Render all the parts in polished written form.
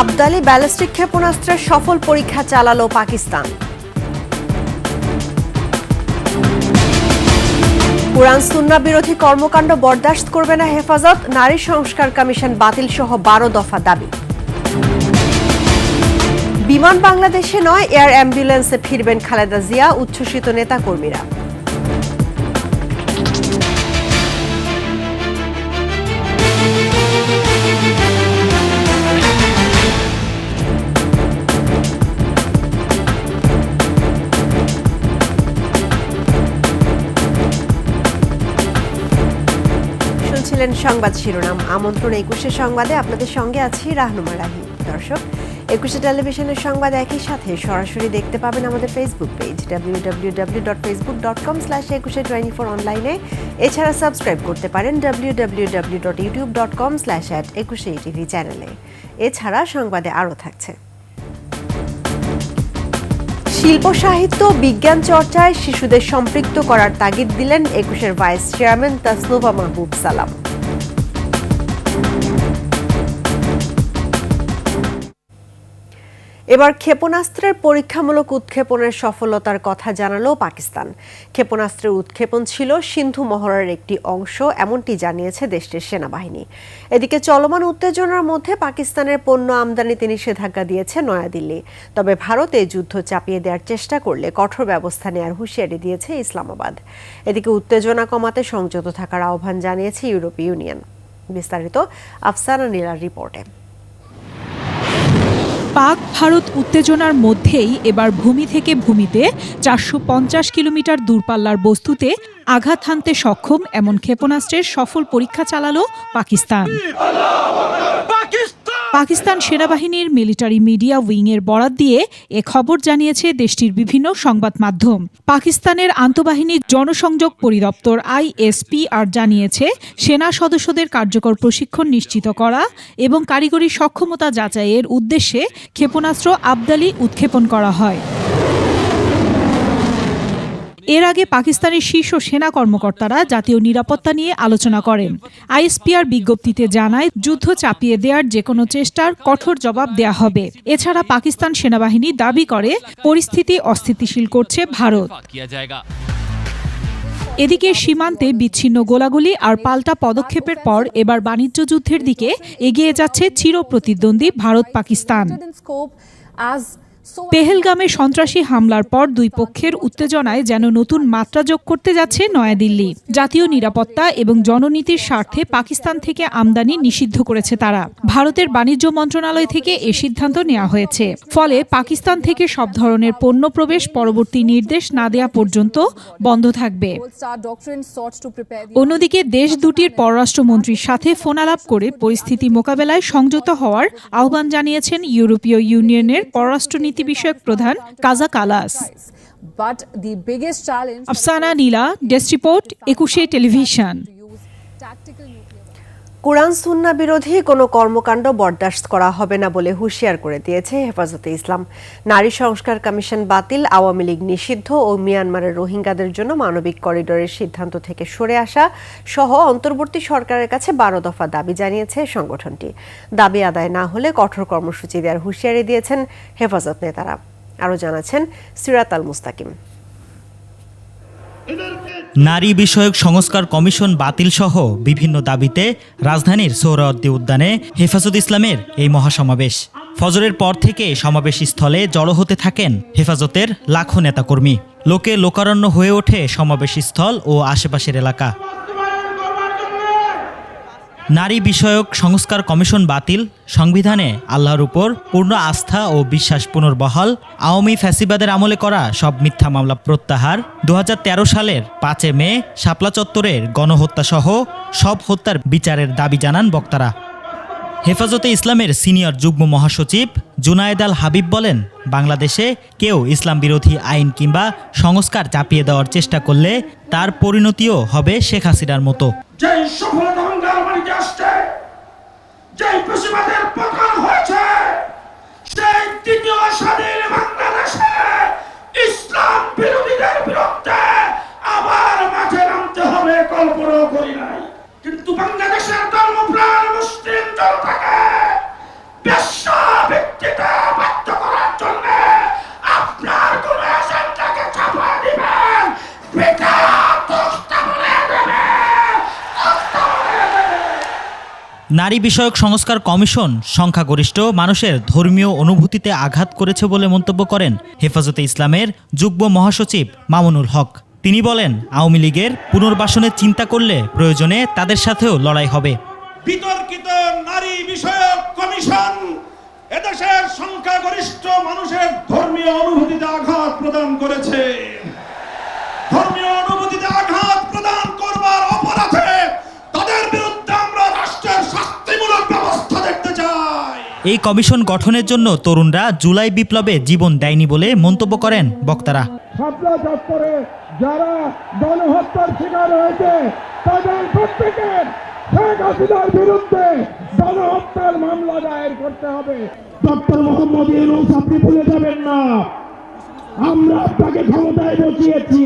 Abdali ballistic ক্ষেপণাস্ত্রের সফল পরীক্ষা চালালো পাকিস্তান। কুরআন সুন্নাহ বিরোধী কর্মকাণ্ড বরদাস্ত করবে না হেফাজত, নারী সংস্কার কমিশন বাতিল সহ 12 দফা দাবি। বিমান বাংলাদেশে নয়, এয়ার অ্যাম্বুলেন্সে ফিরবেন খালেদা জিয়া, উচ্ছ্বসিত নেতাকর্মীরা। শুনছিলেন সংবাদ শিরোনাম। আমন্ত্রণ 21 সংবাদে আপনাদের সঙ্গে আছি রাহনুমা রাহি। দর্শক, 21 টেলিভিশনের সংবাদ একই সাথে সরাসরি দেখতে পাবেন আমাদের ফেসবুক পেজ www.facebook.com/2124 অনলাইনে। এছাড়া সাবস্ক্রাইব করতে পারেন www.youtube.com/@21TV চ্যানেলে। এছাড়া সংবাদে আরও থাকছে শিল্প সাহিত্য বিজ্ঞান চর্চায় শিশুদের সম্পৃক্ত করার তাগিদ দিলেন 21-এর ভাইস চেয়ারম্যান তাসনুভা মাহবুব সালাম। এবার ক্ষেপণাস্ত্রের পরীক্ষামূলক উৎক্ষেপণের সফলতার কথা জানালো পাকিস্তান। ক্ষেপণাস্ত্রের উৎক্ষেপণ ছিল সিন্ধু মহড়ার একটি অংশ, এমনটি জানিয়েছে দেশটির সেনাবাহিনী। এদিকে চলমান উত্তেজনার মধ্যে পাকিস্তানের পণ্য আমদানিতে নিষেধাজ্ঞা দিয়েছে নয়াদিল্লি। তবে ভারত এই যুদ্ধ চাপিয়ে দেওয়ার চেষ্টা করলে কঠোর ব্যবস্থা নেওয়ার হুঁশিয়ারি দিয়েছে ইসলামাবাদ। এদিকে উত্তেজনা কমাতে সংযত থাকার আহ্বান জানিয়েছে ইউরোপীয় ইউনিয়ন। বিস্তারিত আফসানা নীলার রিপোর্টে। পাক ভারত উত্তেজনার মধ্যেই এবার ভূমি থেকে ভূমিতে 450 কিলোমিটার দূরপাল্লার বস্তুতে আঘাত হানতে সক্ষম এমন ক্ষেপণাস্ত্রের সফল পরীক্ষা চালালো পাকিস্তান। পাকিস্তান সেনাবাহিনীর মিলিটারি মিডিয়া উইংয়ের বরাত দিয়ে এ খবর জানিয়েছে দেশটির বিভিন্ন সংবাদ মাধ্যম। পাকিস্তানের আন্তঃবাহিনী জনসংযোগ পরিদপ্তর ISPR জানিয়েছে, সেনা সদস্যদের কার্যকর প্রশিক্ষণ নিশ্চিত করা এবং কারিগরি সক্ষমতা যাচাইয়ের উদ্দেশ্যে ক্ষেপণাস্ত্র আবদালি উৎক্ষেপণ করা হয়। এর আগে পাকিস্তানের শীর্ষ সেনা কর্মকর্তারা জাতীয় নিরাপত্তা নিয়ে আলোচনা করেন। ISPR বিজ্ঞপ্তিতে জানায়, যুদ্ধ চাপিয়ে দেওয়ার যেকোনো চেষ্টার কঠোর জবাব দেয়া হবে। এছাড়া পাকিস্তান সেনাবাহিনী দাবি করে পরিস্থিতি অস্থিতিশীল করছে ভারত। এদিকে সীমান্তে বিচ্ছিন্ন গোলাগুলি আর পাল্টা পদক্ষেপের পর এবার বাণিজ্য যুদ্ধের দিকে এগিয়ে যাচ্ছে চিরপ্রতিদ্বন্দ্বী ভারত পাকিস্তান। পেহেলগামে সন্ত্রাসী হামলার পর দুই পক্ষের উত্তেজনায় যেন নতুন মাত্রা যোগ করতে যাচ্ছে নয়াদিল্লি। জাতীয় নিরাপত্তা এবং জননীতির স্বার্থে পাকিস্তান থেকে আমদানি নিষিদ্ধ করেছে তারা। ভারতের বাণিজ্য মন্ত্রণালয় থেকে এ সিদ্ধান্ত নেওয়া হয়েছে। ফলে পাকিস্তান থেকে সব ধরনের পণ্য প্রবেশ পরবর্তী নির্দেশ না দেয়া পর্যন্ত বন্ধ থাকবে। অন্যদিকে দেশ দুটির পররাষ্ট্রমন্ত্রীর সাথে ফোনালাপ করে পরিস্থিতি মোকাবেলায় সংযত হওয়ার আহ্বান জানিয়েছেন ইউরোপীয় ইউনিয়নের পররাষ্ট্রনীতি বিষয়ক প্রধান কাজা কালাস। আফসানা নীলা, ডেস্ক রিপোর্ট, 21 টেলিভিশন। কুরআন সুন্নাহ বিরোধী কোনো কর্মকাণ্ড বরদাস্ত করা হবে না বলে হুঁশিয়ার করে দিয়েছে হেফাজতে ইসলাম। নারী সংস্কার কমিশন বাতিল, আওয়ামী লীগ নিষিদ্ধ ও মিয়ানমারের রোহিঙ্গাদের জন্য মানবিক করিডোরের সিদ্ধান্ত থেকে সরে আসা সহ অন্তর্বর্তী সরকারের কাছে 12 দফা দাবি জানিয়েছে সংগঠনটি। দাবি আদায় না হলে কঠোর কর্মসূচি দেওয়ার হুঁশিয়ারি দিয়েছেন হেফাজত নেতারা। আরও জানাচ্ছেন সিরাত আল মুস্তাকিম। নারী বিষয়ক সংস্কার কমিশন বাতিল সহ বিভিন্ন দাবিতে রাজধানীর সোহরাওয়ার্দী উদ্যানে হেফাজত ইসলামের এই মহাসমাবেশ। ফজরের পর থেকে সমাবেশ স্থলে জড়ো হতে থাকেন হেফাজতের লাখো নেতাকর্মী। লোকে লোকারণ্য হয়ে ওঠে সমাবেশ স্থল ও আশেপাশের এলাকা। নারী বিষয়ক সংস্কার কমিশন বাতিল, সংবিধানে আল্লাহর উপর পূর্ণ আস্থা ও বিশ্বাস পুনর্বহাল, আওয়ামী ফ্যাসিবাদের আমলে করা সব মিথ্যা মামলা প্রত্যাহার, 2013 সালের 5 মে শাপলা চত্বরের গণহত্যা সহ সব হত্যার বিচারের দাবি জানান বক্তারা। হেফাজতে ইসলামের সিনিয়র যুগ্ম মহাসচিব জুনায়েদ আল হাবিব বলেন, বাংলাদেশে কেউ ইসলাম বিরোধী আইন কিংবা সংস্কার চাপিয়ে দেওয়ার চেষ্টা করলে তার পরিণতিও হবে শেখ হাসিনার মতো। ইসলাম বিরোধীদের বিরুদ্ধে আবার মাঠে নামতে হবে কল্পনাও করি নাই। কিন্তু বাংলাদেশের ধর্মপ্রাণ মুসলিম জনতাকে পিতা তক্তা বলে দেবে। নারী বিষয়ক সংস্কার কমিশন সংখ্যাগরিষ্ঠ মানুষের ধর্মীয় অনুভূতিতে আঘাত করেছে বলে মন্তব্য করেন হেফাজতে ইসলামের যুগ্ম মহাসচিব মামুনুল হক। তিনি বলেন, আওয়ামী লীগের পুনর্বাসনের চিন্তা করলে প্রয়োজনে তাদের সাথেও লড়াই হবে। বিতর্কিত নারী বিষয়ক কমিশন এদেশের সংখ্যাগরিষ্ঠ মানুষের ধর্মীয় অনুভূতিতে আঘাত প্রদান করেছে। ধর্মীয় অনুভূতিতে আঘাত প্রদান করবার অপরাধে তাদের বিরুদ্ধে আমরা রাষ্ট্রের শাস্তিমূলক ব্যবস্থা দেখতে চাই। এই কমিশন গঠনের জন্য তরুণরা জুলাই বিপ্লবে জীবন দেয়নি বলে মন্তব্য করেন বক্তারা। শাপলা চত্বরে যারা গণহত্যার শিকার হয়েছে তাদের প্রত্যেকের শেখ হাসিনার বিরুদ্ধে গণহত্যার মামলা দায়ের করতে হবে। ডক্টর মোহাম্মদ ইউনূস, আপনি ভুলে যাবেন না, আমরা আপনাকে ক্ষমতায় বসিয়েছি।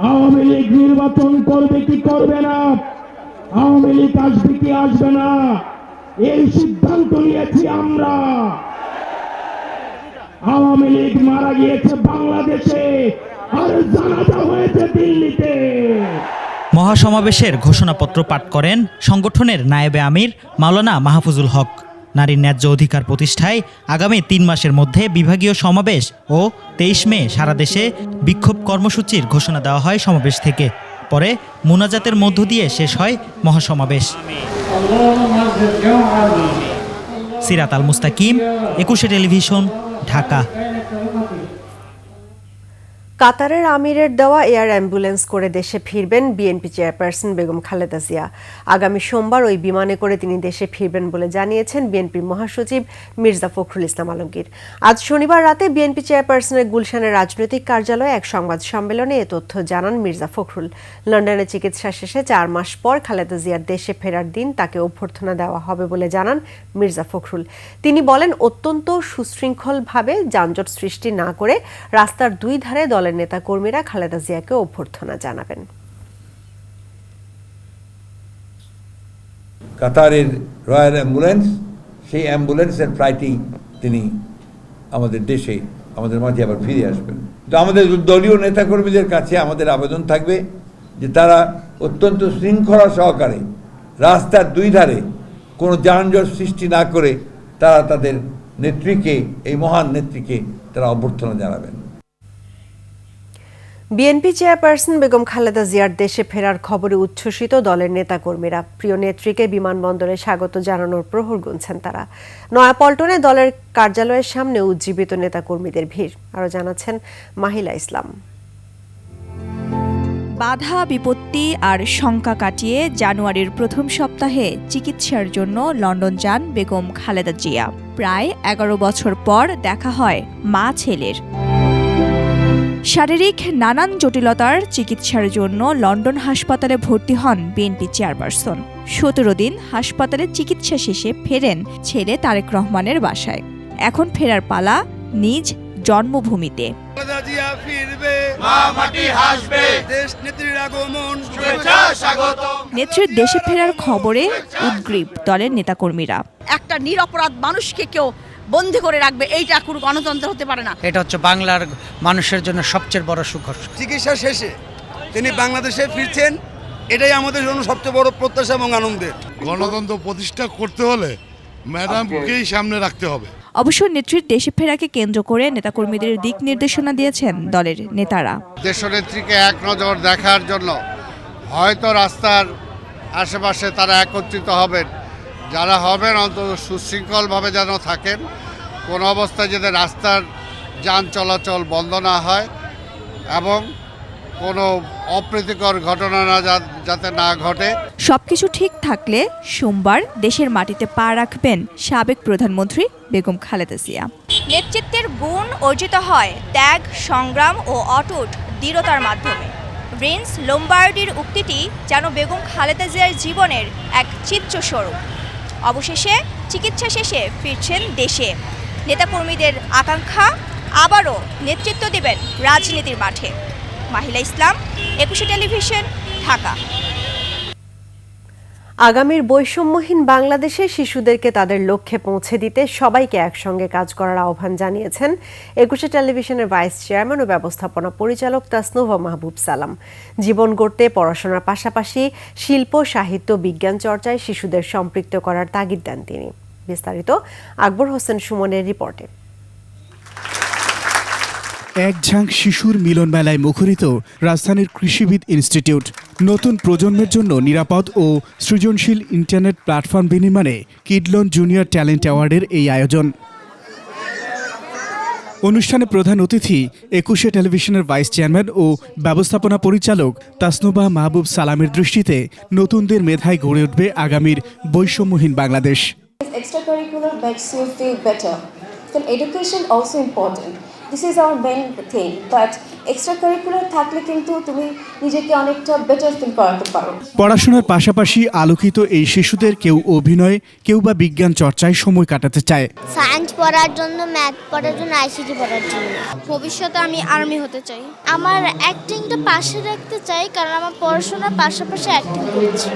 আওয়ামী লীগ নির্বাচন করবে কি করবে না, আওয়ামী লীগ আসবে কি আসবে না, এই সিদ্ধান্ত নিয়েছি আমরা। আওয়ামী লীগ মারা গিয়েছে বাংলাদেশে, আর জানাজা হয়েছে দিল্লিতে। মহাসমাবেশের ঘোষণাপত্র পাঠ করেন সংগঠনের নায়েবে আমির মাওলানা মাহফুজুল হক। নারীর ন্যায্য অধিকার প্রতিষ্ঠায় আগামী 3 মাসের মধ্যে বিভাগীয় সমাবেশ ও 23 মে সারা দেশে বিক্ষোভ কর্মসূচির ঘোষণা দেওয়া হয় সমাবেশ থেকে। পরে মুনাজাতের মধ্য দিয়ে শেষ হয় মহাসমাবেশ। সিরাত আল মুস্তাকিম, 21 টেলিভিশন, ঢাকা। কাতারের আমিরের দেওয়া এয়ার অ্যাম্বুলেন্স করে দেশে ফিরবেন বিএনপি চেয়ারপারসন বেগম খালেদা জিয়া। আগামী সোমবার ওই বিমানে করে তিনি দেশে ফিরবেন বলে জানিয়েছেন বিএনপির মহাসচিব মির্জা ফখরুল ইসলাম আলমগীর। আজ শনিবার রাতে বিএনপি চেয়ারপারসনের গুলশানের রাজনৈতিক কার্যালয়ে এক সংবাদ সম্মেলনে এ তথ্য জানান মির্জা ফখরুল। লন্ডনে চিকিৎসা শেষে 4 মাস পর খালেদা জিয়ার দেশে ফেরার দিন তাকে অভ্যর্থনা দেওয়া হবে বলে জানান মির্জা ফখরুল। তিনি বলেন, অত্যন্ত সুশৃঙ্খলভাবে যানজট সৃষ্টি না করে রাস্তার 2 ধারে দলের নেতাকর্মীরা খালেদা জিয়াকে অভ্যর্থনা জানাবেন। কাতারের রয়্যাল অ্যাম্বুলেন্স, সেই অ্যাম্বুলেন্সের ফ্লাইটেই তিনি আমাদের দেশে আমাদের মাঝে আবার ফিরে আসবেন। তো আমাদের দলীয় নেতাকর্মীদের কাছে আমাদের আবেদন থাকবে যে তারা অত্যন্ত শৃঙ্খলা সহকারে রাস্তার 2 ধারে কোনো যানজট সৃষ্টি না করে তারা তাদের নেত্রীকে, এই মহান নেত্রীকে তারা অভ্যর্থনা জানাবেন। বিএনপি চেয়ারপারসন বেগম খালেদা জিয়ার দেশে ফেরার খবরে উচ্ছ্বসিত দলের নেতাকর্মীরা। প্রিয় নেত্রীকে বিমানবন্দরে স্বাগত জানানোর প্রহর গুনছেন তারা। নয়াপল্টনে দলের কার্যালয়ের সামনে উজ্জীবিত নেতাকর্মীদের ভিড়। আরও জানাচ্ছেন মাহিলা ইসলাম। বাধা বিপত্তি আর শঙ্কা কাটিয়ে জানুয়ারির প্রথম সপ্তাহে চিকিৎসার জন্য লন্ডন যান বেগম খালেদা জিয়া। প্রায় 11 বছর পর দেখা হয় মা ছেলের। শারীরিক নানান জটিলতার চিকিৎসার জন্য লন্ডন হাসপাতালে ভর্তি হন বিএনপি চেয়ারপারসন। 17 দিন হাসপাতালে চিকিৎসা শেষে ফেরেন ছেলে তারেক রহমানের বাসায়। এখন ফেরার পালা নিজ জন্মভূমিতে। নেত্রীর দেশে ফেরার খবরে উদ্গ্রীব দলের নেতাকর্মীরা। একটা নিরপরাধ মানুষকে কেউ বন্দী করে রাখবে, এইটা কোনো গণতন্ত্র হতে পারে না। এটা হচ্ছে বাংলার মানুষের জন্য সবচেয়ে বড় সুখবর। চিকিৎসা শেষে তিনি বাংলাদেশে ফিরছেন, এটাই আমাদের জন্য সবচেয়ে বড় প্রত্যাশা এবং আনন্দের। গণতন্ত্র প্রতিষ্ঠা করতে হলে ম্যাডামকেই সামনে রাখতে হবে। অবশ্য নেত্রীর দেশে ফেরাকে কেন্দ্র করে নেতাকর্মীদের দিক নির্দেশনা দিয়েছেন দলের নেতারা। দেশনেত্রীকে এক নজর দেখার জন্য হয়তো রাস্তার আশেপাশে তারা একত্রিত হবেন। যারা হবেন অন্তত সুশৃঙ্খলভাবে যেন থাকেন, কোনো অবস্থায় যাতে রাস্তার যান চলাচল বন্ধ না হয় এবং কোনো অপ্রীতিকর ঘটনা যাতে না ঘটে। সবকিছু ঠিক থাকলে সোমবার দেশের মাটিতে পা রাখবেন সাবেক প্রধানমন্ত্রী বেগম খালেদা জিয়া। নেতৃত্বের গুণ অর্জিত হয় ত্যাগ, সংগ্রাম ও অটুট দৃঢ়তার মাধ্যমে। রেন্স লোম্বার্ডির উক্তিটি যেন বেগম খালেদা জিয়ার জীবনের এক চিত্রস্বরূপ। অবশেষে চিকিৎসা শেষে ফিরছেন দেশে। নেতাকর্মীদের আকাঙ্ক্ষা আবারও নেতৃত্ব দেবেন রাজনীতির মাঠে। মাহিলা ইসলাম, 21 টেলিভিশন, ঢাকা। আগামীর বৈষম্যহীন বাংলাদেশে শিশুদেরকে তাদের লক্ষ্যে পৌঁছে দিতে সবাইকে একসঙ্গে কাজ করার আহ্বান জানিয়েছেন ২১শে টেলিভিশনের ভাইস চেয়ারম্যান ও ব্যবস্থাপনা পরিচালক তাসনুভা মাহবুব সালাম। জীবন গড়তে পড়াশোনার পাশাপাশি শিল্প, সাহিত্য, বিজ্ঞান চর্চায় শিশুদের সম্পৃক্ত করার তাগিদ দেন তিনি। বিস্তারিত আকবর হোসেন সুমনের রিপোর্টে। এক ঝাঁক শিশুর মিলন মেলায় মুখরিত রাজধানীর কৃষিবিদ ইনস্টিটিউট। নতুন প্রজন্মের জন্য নিরাপদ ও সৃজনশীল ইন্টারনেট প্ল্যাটফর্ম বিনির্মাণে কিডলন জুনিয়র ট্যালেন্ট অ্যাওয়ার্ডের এই আয়োজন। অনুষ্ঠানে প্রধান অতিথি ২১শে টেলিভিশনের ভাইস চেয়ারম্যান ও ব্যবস্থাপনা পরিচালক তাসনুভা মাহবুব সালামের দৃষ্টিতে নতুনদের মেধায় গড়ে উঠবে আগামীর বৈষম্যহীন Bangladesh. Extracurricular makes you feel better. Then education also important. This is our main thing. But extracurricular থাকলে কিন্তু তুমি নিজেকে অনেকটা বেটার ফিল করাতে পারো। পড়াশোনার পাশাপাশি আলোকিত এই শিশুদের কেউ অভিনয়, কেউ বা বিজ্ঞান চর্চায় সময় কাটাতে চায়। সায়েন্স পড়ার জন্য, ম্যাথ পড়ার জন্য, আইসিটি পড়ার জন্য। ভবিষ্যতে আমি আর্মি হতে চাই। আমার অ্যাক্টিংটা পাশে রাখতে চাই, কারণ আমার পড়াশোনার পাশাপাশি অ্যাক্টিং করছি।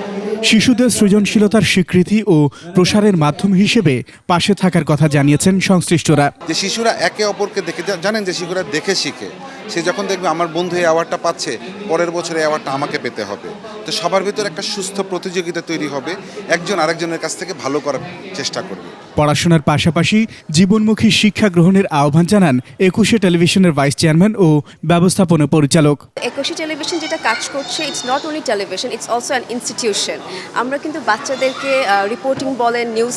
শিশুদের সৃজনশীলতার স্বীকৃতি ও প্রসারের মাধ্যম হিসেবে পাশে থাকার কথা জানিয়েছেন সংশ্লিষ্টরা। যে শিশুরা একে অপরকে দেখে, জানেন যে শিশুরা দেখে শিখে, সে যখন দেখবে আমার বন্ধু এই অ্যাওয়ার্ডটা পাচ্ছে, পরের বছর এই অ্যাওয়ার্ডটা আমাকে পেতে হবে। তো সবার ভিতরে একটা সুস্থ প্রতিযোগিতা তৈরি হবে, একজন আরেকজনের কাছ থেকে ভালো করার চেষ্টা করবে। পড়াশোনার পাশাপাশি জীবনমুখী শিক্ষা গ্রহণের আহ্বান জানান ২১শে টেলিভিশনের ভাইস চেয়ারম্যান ও ব্যবস্থাপনা পরিচালক। ২১শে টেলিভিশন যেটা কাজ করছে, it's not only television, it's also an institution. আমরা কিন্তু বাচ্চাদেরকে রিপোর্টিং বলেন, নিউজ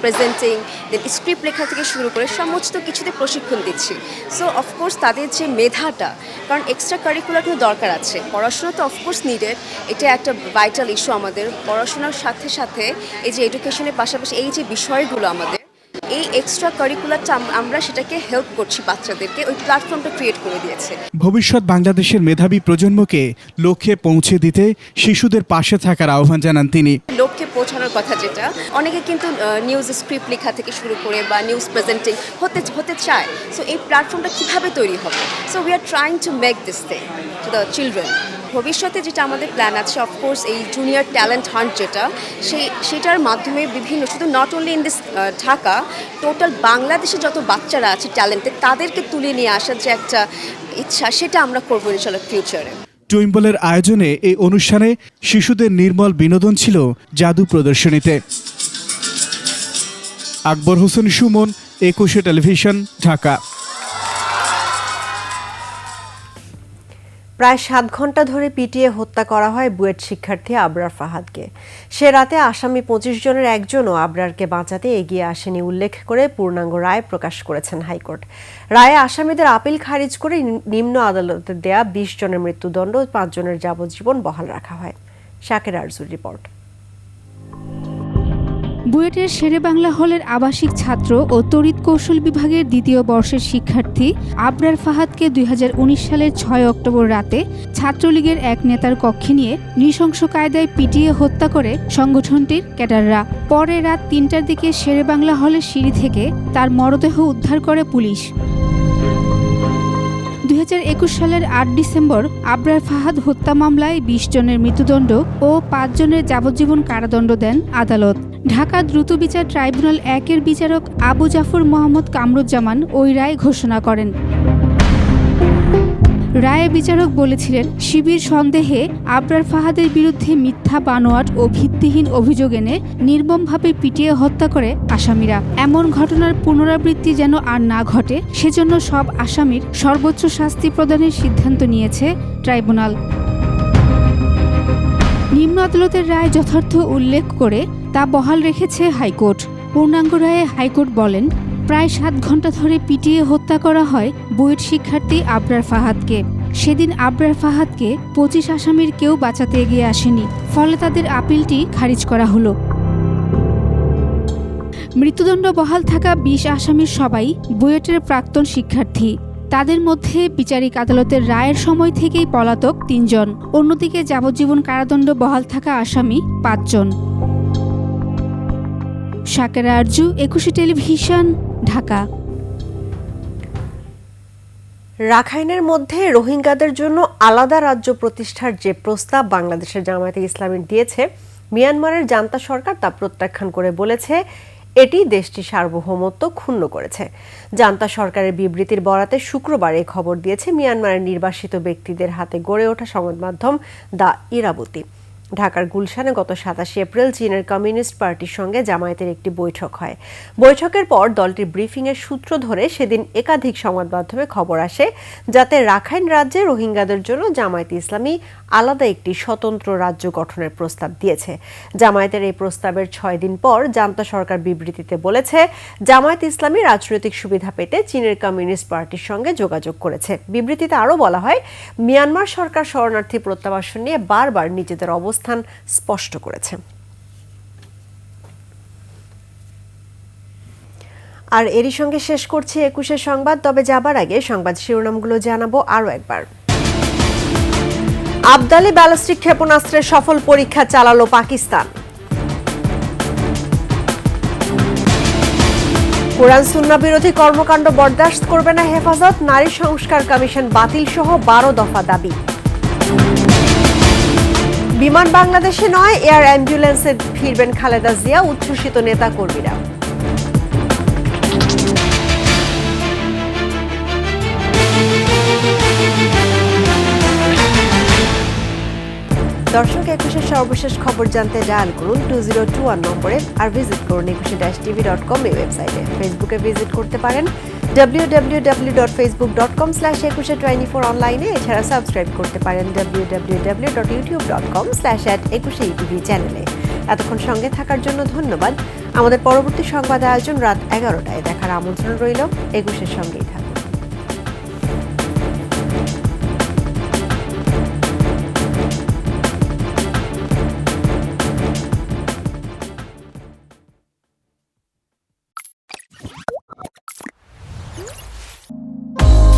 প্রেজেন্টিং, দেন স্ক্রিপ্ট লেখা থেকে শুরু করে সমস্ত কিছুতে প্রশিক্ষণ দিচ্ছি। সো অফকোর্স তাদের যে মেধাটা, কারণ এক্সট্রা কারিকুলার কিন্তু দরকার আছে, পড়াশোনা তো অফকোর্স নিডেড, এটা একটা ভাইটাল ইস্যু আমাদের। পড়াশোনার সাথে সাথে এই যে এডুকেশনের পাশাপাশি এই যে বিষয়গুলো আমাদের, এই এক্সট্রা কারিকুলারটা আমরা সেটাকে হেল্প করছি বাচ্চাদেরকে, ওই প্ল্যাটফর্মটা ক্রিয়েট করে দিয়েছে। ভবিষ্যৎ বাংলাদেশের মেধাবী প্রজন্মকে লক্ষ্যে পৌঁছে দিতে শিশুদের পাশে থাকার আহ্বান জানান তিনি। লক্ষ্যে পৌঁছানোর কথা যেটা, অনেকে কিন্তু নিউজ স্ক্রিপ্ট লেখা থেকে শুরু করে বা নিউজ প্রেজেন্টিং হতে চায়। সো এই প্ল্যাটফর্মটা কীভাবে তৈরি হবে? So we are trying to make this thing to the children. ভবিষ্যতে যেটা আমাদের প্ল্যান আছে, অফকোর্স এই জুনিয়র ট্যালেন্ট হান্ট যেটা, সেটার মাধ্যমে বিভিন্ন, শুধু not only in this Dhaka, total বাংলাদেশে যত বাচ্চারা আছে ট্যালেন্টেড, তাদেরকে তুলে নিয়ে আসার যে একটা ইচ্ছা, সেটা আমরা করবো ইনশাআল্লাহ ফিউচারে। টুইম্বলের আয়োজনে এই অনুষ্ঠানে শিশুদের নির্মল বিনোদন ছিল জাদু প্রদর্শনীতে। আকবর হোসেন সুমন, ২১শে টেলিভিশন, ঢাকা। প্রায় ৭ ঘন্টা ধরে পিটিয়ে হত্যা করা হয় বুয়েট শিক্ষার্থী আবরার ফাহাদকে। সে রাতে আসামি ২৫ জনের একজনও আবরারকে বাঁচাতে এগিয়ে আসেনি উল্লেখ করে পূর্ণাঙ্গ রায় প্রকাশ করেছেন হাইকোর্ট। রায়ে আসামিদের আপিল খারিজ করে নিম্ন আদালতের দেয়া ২০ জনের মৃত্যুদণ্ড, ৫ জনের যাবজ্জীবন বহাল রাখা হয়। শাকের আরজুর রিপোর্ট। বুয়েটের শেরেবাংলা হলের আবাসিক ছাত্র ও তড়িৎ কৌশল বিভাগের ২য় বর্ষের শিক্ষার্থী আবরার ফাহাদকে ২০১৯ সালের ৬ অক্টোবর রাতে ছাত্রলীগের এক নেতার কক্ষে নিয়ে নৃশংস কায়দায় পিটিয়ে হত্যা করে সংগঠনটির ক্যাডাররা। পরে রাত ৩টার দিকে শেরেবাংলা হলের সিঁড়ি থেকে তার মরদেহ উদ্ধার করে পুলিশ। ২০২১ সালের ৮ ডিসেম্বর আবরার ফাহাদ হত্যা মামলায় ২০ জনের মৃত্যুদণ্ড ও ৫ জনের যাবজ্জীবন কারাদণ্ড দেন আদালত। ঢাকা দ্রুত বিচার ট্রাইব্যুনাল ১-এর বিচারক আবু জাফর মোহাম্মদ কামরুজ্জামান ওই রায় ঘোষণা করেন। রায়ে বিচারক বলেছিলেন, শিবির সন্দেহে আবরার ফাহাদের বিরুদ্ধে মিথ্যা, বানোয়াট ও ভিত্তিহীন অভিযোগ এনে নির্মমভাবে পিটিয়ে হত্যা করে আসামিরা। এমন ঘটনার পুনরাবৃত্তি যেন আর না ঘটে, সেজন্য সব আসামির সর্বোচ্চ শাস্তি প্রদানের সিদ্ধান্ত নিয়েছে ট্রাইব্যুনাল। নিম্ন আদালতের রায় যথার্থ উল্লেখ করে তা বহাল রেখেছে হাইকোর্ট। পূর্ণাঙ্গ রায়ে হাইকোর্ট বলেন, প্রায় ৭ ঘন্টা ধরে পিটিয়ে হত্যা করা হয় বুয়েট শিক্ষার্থী আবরার ফাহাদকে। সেদিন আবরার ফাহাদকে ২৫ আসামির কেউ বাঁচাতে এগিয়ে আসেনি, ফলে তাদের আপিলটি খারিজ করা হলো। মৃত্যুদণ্ড বহাল থাকা ২০ আসামির সবাই বুয়েটের প্রাক্তন শিক্ষার্থী। তাদের মধ্যে বিচারিক আদালতের রায়ের সময় থেকেই পলাতক ৩ জন। অন্যদিকে যাবজ্জীবন কারাদণ্ড বহাল থাকা আসামি ৫ জন। শাকের আরজু, ২১শে টেলিভিশন, ঢাকা। রাখাইনের মধ্যে রোহিঙ্গাদের জন্য আলাদা রাজ্য প্রতিষ্ঠার যে প্রস্তাব বাংলাদেশের জামায়াতে ইসলামী দিয়েছে, মিয়ানমারের জান্তা সরকার তা প্রত্যাখ্যান করে বলেছে এটি দেশটির সার্বভৌমত্ব ক্ষুণ্ণ করেছে। জান্তা সরকারের বিবৃতির বরাতে শুক্রবার এই খবর দিয়েছে মিয়ানমারের নির্বাসিত ব্যক্তিদের হাতে গড়ে ওঠা সংবাদ মাধ্যম দ্য ইরাবতী। ঢাকার গুলশানে গত 27 এপ্রিল চীনের কমিউনিস্ট পার্টির সঙ্গে জামায়াতের একটি বৈঠক হয়। বৈঠকের পর দলটির ব্রিফিংয়ের সূত্র ধরে সেদিন একাধিক সংবাদ মাধ্যমে খবর আসে যাতে রাখাইন রাজ্যে রোহিঙ্গাদের জন্য জামায়াতে ইসলামী আলাদা একটি স্বতন্ত্র রাজ্য গঠনের প্রস্তাব দিয়েছে। জামায়াতের এই প্রস্তাবের 6 দিন পর জান্তা সরকার বিবৃতিতে বলেছে জামায়াতে ইসলামী রাজনৈতিক সুবিধা পেতে চীনের কমিউনিস্ট পার্টির সঙ্গে যোগাযোগ করেছে। বিবৃতিতে আরও বলা হয়, মিয়ানমার সরকার শরণার্থী প্রত্যাবাসন নিয়ে বারবার নিজেদের অবস্থান স্পষ্ট করেছে। আর এরই সঙ্গে শেষ করছি 21 সংবাদ। তবে যাবার আগে সংবাদ শিরোনামগুলো জানাবো আরও একবার। আবদালি ব্যালিস্টিক ক্ষেপণাস্ত্রের সফল পরীক্ষা চালালো পাকিস্তান। কোরআন সুন্নাহ বিরোধী কর্মকাণ্ড বরদাস্ত করবে না হেফাজত, নারী সংস্কার কমিশন বাতিল সহ 12 দফা দাবি। বিমান বাংলাদেশে নয়, এয়ার অ্যাম্বুলেন্সে ফিরবেন খালেদা জিয়া, উচ্ছ্বসিত নেতা কর্মীরা। দর্শক, 21 সর্বশেষ খবর জানতে ডায়াল করুন 2021 নম্বরে, আর ভিজিট করুন 21-tv.com এই ওয়েবসাইটে। ফেসবুকে ভিজিট করতে পারেন www.facebook.com/2124 অনলাইনে। এছাড়া সাবস্ক্রাইব করতে পারেন www.youtube.com/@21tv চ্যানেলে। এতক্ষণ সঙ্গে থাকার জন্য ধন্যবাদ। আমাদের পরবর্তী সংবাদ আয়োজন রাত 11টায় দেখার আমন্ত্রণ রইল। 21-এর সঙ্গেই থাকুন।